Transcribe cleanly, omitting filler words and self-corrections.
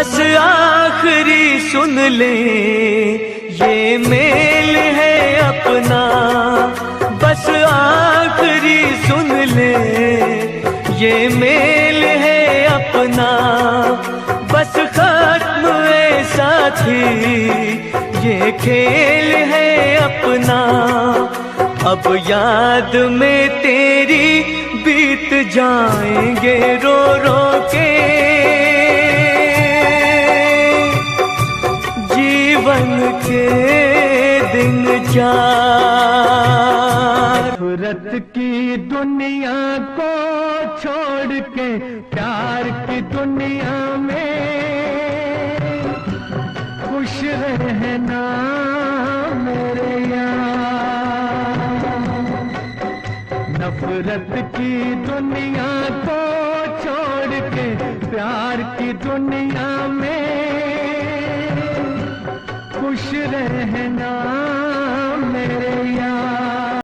बस आखिरी सुन ले, ये मेल है अपना। बस आखिरी सुन ले, ये मेल है अपना। बस खत्म है साथी, ये खेल है अपना। अब याद में तेरी बीत जाएंगे रो रो के जीवन के दिन चार। नफरत की दुनिया को छोड़ के प्यार की दुनिया में खुश रहना मेरे यार। नफरत की दुनिया को छोड़ के प्यार की दुनिया में खुश रहना।